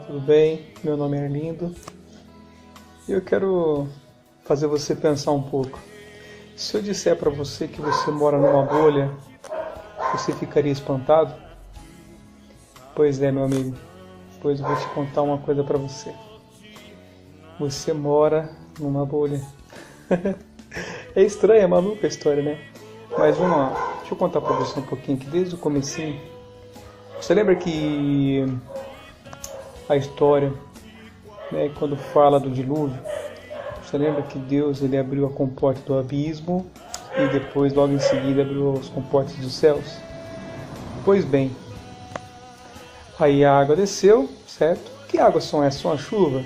Tudo bem? Meu nome é Arlindo e eu quero fazer você pensar um pouco. Se eu disser para você que você mora numa bolha, você ficaria espantado? Pois é, meu amigo. Pois eu vou te contar uma coisa para você. Você mora numa bolha. É estranha, é maluca a história, né? Mas vamos lá. Deixa eu contar para você um pouquinho aqui desde o comecinho. Você lembra que a história, né, quando fala do dilúvio, você lembra que Deus ele abriu a comporta do abismo e depois, logo em seguida, abriu as comportas dos céus? Pois bem, aí a água desceu, certo? Que águas são essas? São a chuva?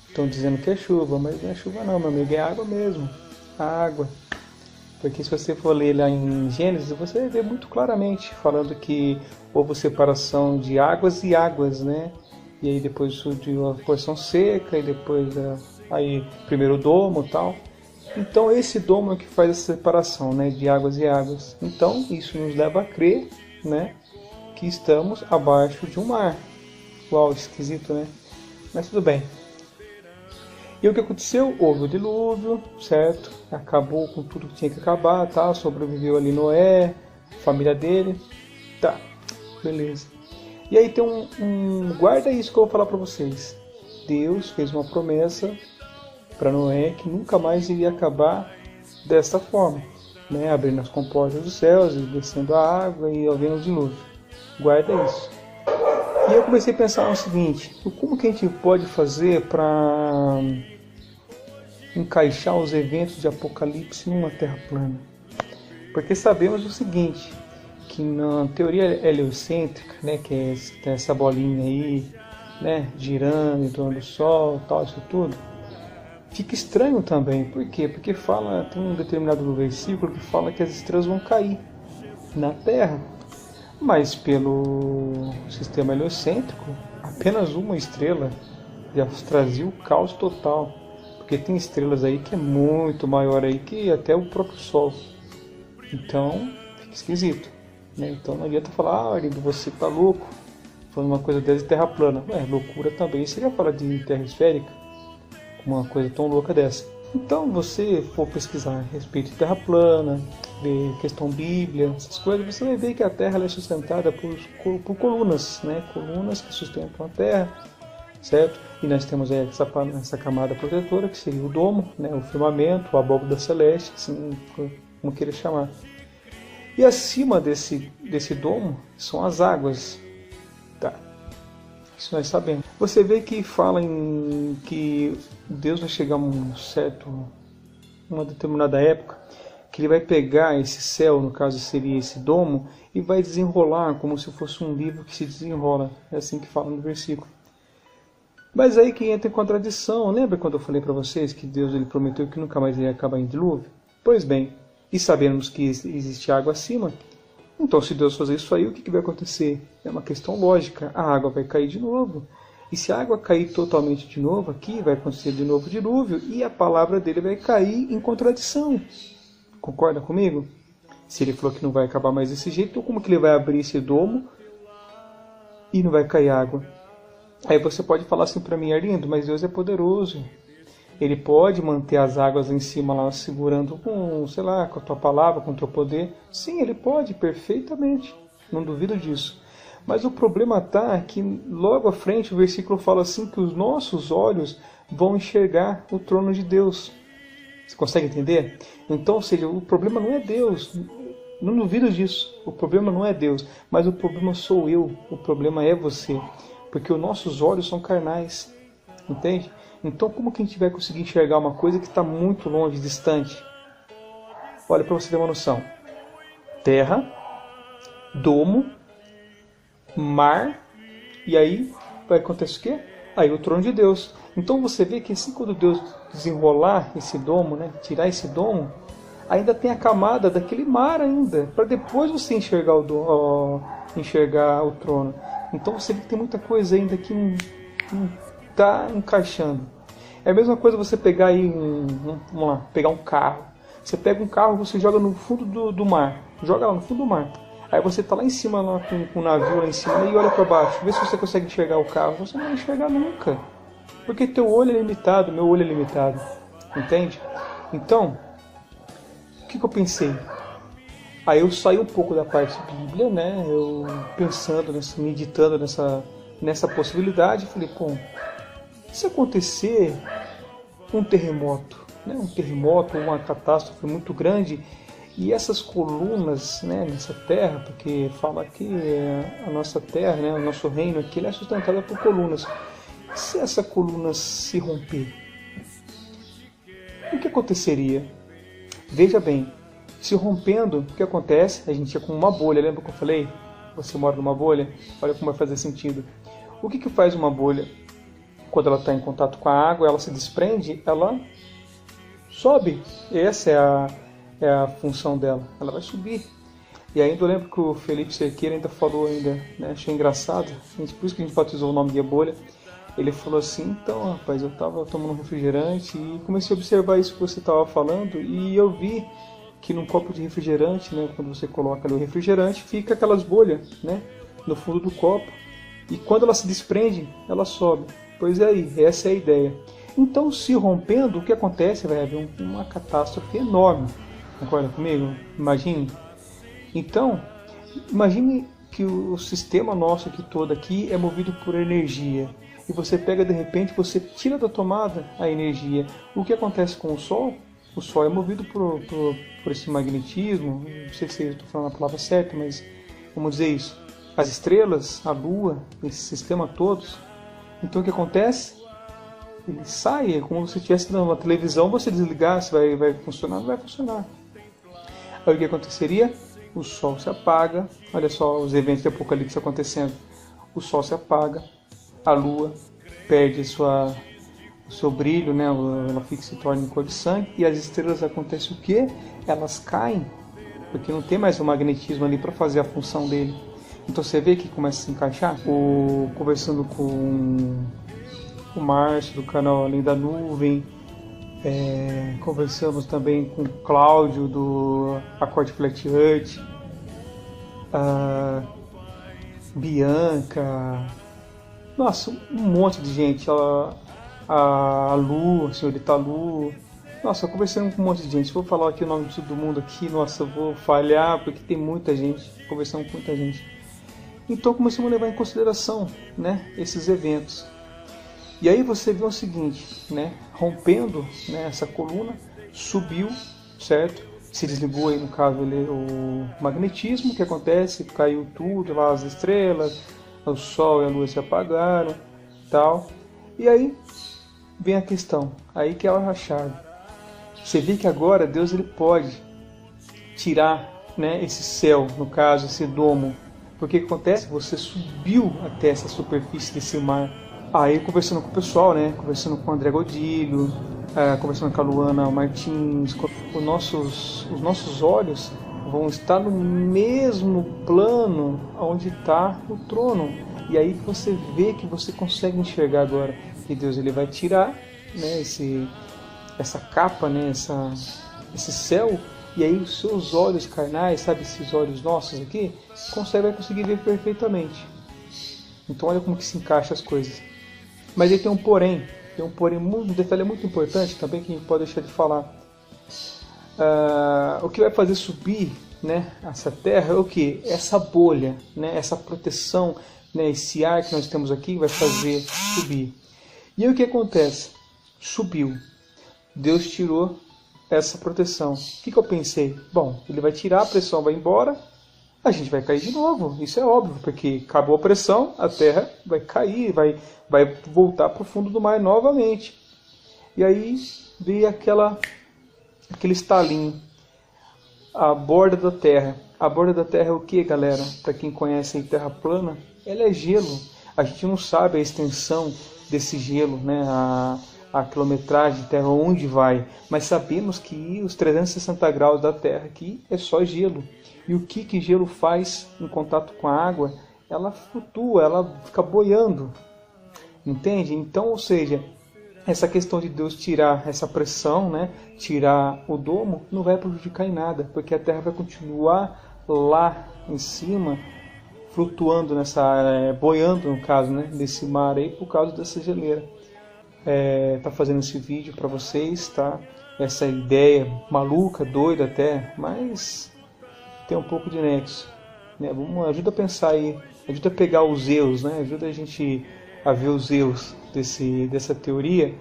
Estão dizendo que é chuva, mas não é chuva não, meu amigo, é água mesmo. A água. Porque se você for ler lá em Gênesis, você vai ver muito claramente falando que houve separação de águas e águas, né? E aí depois surgiu a porção seca, e depois aí primeiro o domo e tal. Então esse domo é o que faz essa separação, né, de águas e águas. Então isso nos leva a crer, né, que estamos abaixo de um mar. Uau, esquisito, né? Mas tudo bem. E o que aconteceu? Houve o dilúvio, certo? Acabou com tudo que tinha que acabar, tá? Sobreviveu ali Noé, a família dele. Tá, beleza. E aí tem guarda isso que eu vou falar para vocês. Deus fez uma promessa para Noé que nunca mais iria acabar dessa forma, né? Abrindo as comportas dos céus, e descendo a água e havendo o dilúvio. Guarda isso. E eu comecei a pensar no seguinte: como que a gente pode fazer para encaixar os eventos de Apocalipse numa Terra plana? Porque sabemos o seguinte, que na teoria heliocêntrica, né, que é essa bolinha aí, né, girando em torno do Sol, tal, isso tudo, fica estranho também. Por quê? Porque tem um determinado versículo que fala que as estrelas vão cair na Terra, mas pelo sistema heliocêntrico, apenas uma estrela já trazia o caos total, porque tem estrelas aí que é muito maior aí que até o próprio Sol. Então, fica esquisito, né? Então não adianta falar, Arlindo, você tá louco, falando uma coisa dessa de terra plana. Loucura também seria falar de terra esférica, uma coisa tão louca dessa. Então, você for pesquisar a respeito de terra plana, ver questão Bíblia, essas coisas, você vai ver que a Terra é sustentada por colunas, né? Colunas que sustentam a Terra, certo? E nós temos essa camada protetora, que seria o domo, né? O firmamento, a abóbada celeste, assim como queira chamar. E acima desse domo são as águas. Tá. Isso nós sabemos. Você vê que fala em que Deus vai chegar a uma determinada época, que ele vai pegar esse céu, no caso seria esse domo, e vai desenrolar como se fosse um livro que se desenrola. É assim que fala no versículo. Mas aí que entra em contradição. Lembra quando eu falei para vocês que Deus ele prometeu que nunca mais iria acabar em dilúvio? Pois bem, e sabemos que existe água acima, então se Deus fazer isso aí, o que vai acontecer? É uma questão lógica, a água vai cair de novo. E se a água cair totalmente de novo aqui, vai acontecer de novo o dilúvio, e a palavra dele vai cair em contradição. Concorda comigo? Se ele falou que não vai acabar mais desse jeito, então como que ele vai abrir esse domo e não vai cair água? Aí você pode falar assim para mim, Arlindo, mas Deus é poderoso. Ele pode manter as águas lá em cima, lá, segurando com, sei lá, com a tua palavra, com o teu poder. Sim, ele pode, perfeitamente. Não duvido disso. Mas o problema está que logo à frente o versículo fala assim que os nossos olhos vão enxergar o trono de Deus. Você consegue entender? Então, ou seja, o problema não é Deus. Não duvido disso. O problema não é Deus, mas o problema sou eu. O problema é você. Porque os nossos olhos são carnais. Entende? Então, como que a gente vai conseguir enxergar uma coisa que está muito longe, distante? Olha, para você ter uma noção. Terra, domo, mar, e aí vai acontecer o quê? Aí o trono de Deus. Então você vê que assim quando Deus desenrolar esse domo, né, tirar esse domo, ainda tem a camada daquele mar ainda, para depois você enxergar enxergar o trono. Então você vê que tem muita coisa ainda que não está encaixando. É a mesma coisa você pegar aí vamos lá, pegar um carro. Você pega um carro, você joga no fundo do mar. Joga lá no fundo do mar. Aí você está lá em cima, lá, com o navio lá em cima, e olha para baixo, vê se você consegue enxergar o carro. Você não vai enxergar nunca, porque teu olho é limitado, meu olho é limitado, entende? Então, o que eu pensei? Aí eu saí um pouco da parte Bíblia, né? Eu pensando, meditando nessa possibilidade, falei, pô, se acontecer um terremoto, né? Um terremoto, uma catástrofe muito grande, e essas colunas, né, nessa terra, porque fala que a nossa terra, né, o nosso reino aqui, ele é sustentado por colunas. Se essa coluna se romper, o que aconteceria? Veja bem, se rompendo, o que acontece? A gente é como uma bolha, lembra que eu falei? Você mora numa bolha? Olha como vai fazer sentido. O que faz uma bolha? Quando ela está em contato com a água, ela se desprende, ela sobe. Essa é a função dela, ela vai subir. E ainda eu lembro que o Felipe Cerqueira ainda falou, né, achei engraçado, por isso que a gente batizou o nome de bolha. Ele falou assim, então rapaz, eu estava tomando um refrigerante e comecei a observar isso que você estava falando, e eu vi que num copo de refrigerante, né, quando você coloca ali o refrigerante, fica aquelas bolhas, né, no fundo do copo, e quando ela se desprende, ela sobe. Pois é aí, essa é a ideia. Então, se rompendo, o que acontece? Vai haver uma catástrofe enorme. Concorda comigo? Imagine. Então, imagine que o sistema nosso aqui todo aqui é movido por energia. E você pega, de repente, você tira da tomada a energia. O que acontece com o Sol? O Sol é movido por esse magnetismo. Não sei se eu estou falando a palavra certa, mas vamos dizer isso. As estrelas, a Lua, esse sistema todo. Então o que acontece? Ele sai, é como se estivesse numa televisão, você desligar, se vai funcionar, não vai funcionar. Aí o que aconteceria? O Sol se apaga, olha só os eventos de Apocalipse acontecendo. O Sol se apaga, a Lua perde o seu brilho, né? Ela se torna em cor de sangue, e as estrelas acontece o quê? Elas caem, porque não tem mais o magnetismo ali para fazer a função dele. Então você vê que começa a se encaixar. Conversando com o Márcio do canal Além da Nuvem, conversamos também com o Cláudio do Acorde Flat Earth, a Bianca, nossa, um monte de gente, a Lu, a senhorita Lu. Nossa, eu conversei com um monte de gente. Se eu falar aqui o nome de todo mundo aqui, nossa, eu vou falhar, porque tem muita gente, conversamos com muita gente. Então começamos a levar em consideração, né, esses eventos. E aí você vê o seguinte, né, rompendo, né, essa coluna, subiu, certo? Se desligou aí, no caso, o magnetismo, que acontece, caiu tudo, lá as estrelas, o Sol e a Lua se apagaram, tal. E aí vem a questão, aí que é a chave. Você vê que agora Deus ele pode tirar, né, esse céu, no caso, esse domo. Porque o que acontece? Você subiu até essa superfície desse mar. Aí conversando com o pessoal, né? Conversando com o André Godilho, conversando com a Luana Martins, os nossos olhos vão estar no mesmo plano onde está o trono. E aí você vê que você consegue enxergar agora que Deus ele vai tirar, né, essa capa, né, esse céu. E aí os seus olhos carnais, sabe, esses olhos nossos aqui, vai conseguir ver perfeitamente. Então olha como que se encaixa as coisas. Mas aí tem um porém, um detalhe muito importante também que a gente pode deixar de falar. O que vai fazer subir, né, essa terra é o que? Essa bolha, né, essa proteção, né, esse ar que nós temos aqui vai fazer subir. E aí o que acontece? Subiu. Deus tirou essa proteção. O que eu pensei? Bom, ele vai tirar, a pressão vai embora, a gente vai cair de novo. Isso é óbvio, porque acabou a pressão, a Terra vai cair, vai voltar para o fundo do mar novamente. E aí veio aquele estalinho. A borda da Terra. A borda da Terra é o que, galera? Para quem conhece a Terra plana, ela é gelo. A gente não sabe a extensão desse gelo, né? A quilometragem de terra, onde vai, mas sabemos que os 360 graus da Terra aqui é só gelo. E o que gelo faz em contato com a água? Ela flutua, ela fica boiando, entende? Então, ou seja, essa questão de Deus tirar essa pressão, né, tirar o domo, não vai prejudicar em nada, porque a Terra vai continuar lá em cima, flutuando boiando no caso, né, nesse mar aí por causa dessa geleira. Tá fazendo esse vídeo para vocês, tá? Essa ideia maluca, doida até, mas tem um pouco de nexo, né? Ajuda a pensar aí, ajuda a pegar os erros, né? Ajuda a gente a ver os erros dessa teoria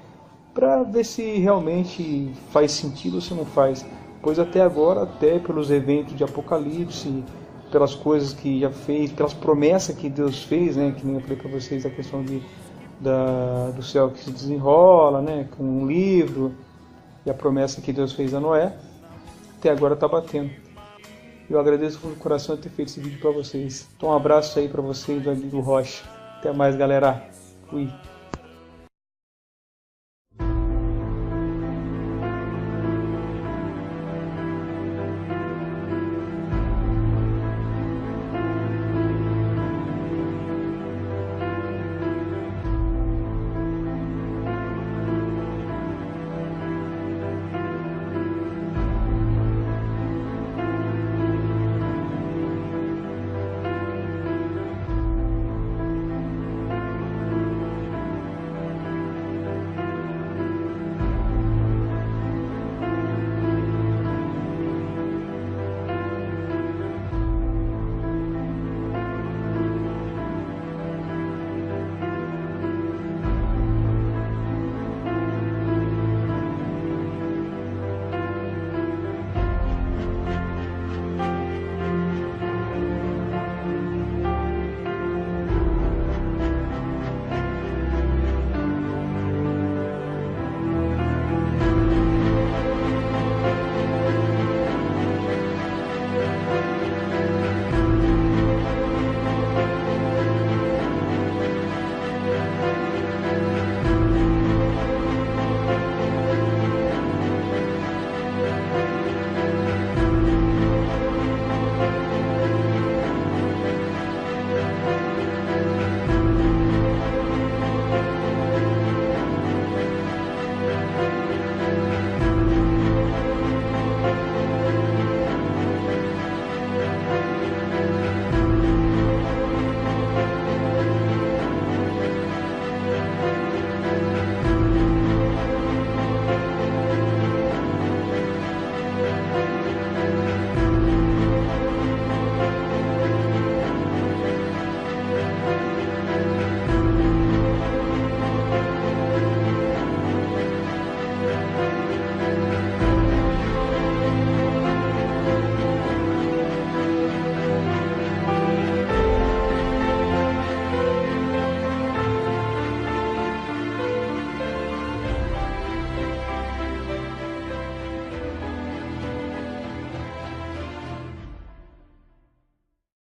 para ver se realmente faz sentido ou se não faz. Pois até agora, até pelos eventos de Apocalipse, pelas coisas que já fez, pelas promessas que Deus fez, né? Que nem eu falei para vocês a questão do céu que se desenrola, né? Com um livro e a promessa que Deus fez a Noé, até agora está batendo. Eu agradeço do coração ter feito esse vídeo para vocês. Então um abraço aí para vocês do amigo Rocha. Até mais, galera. Fui.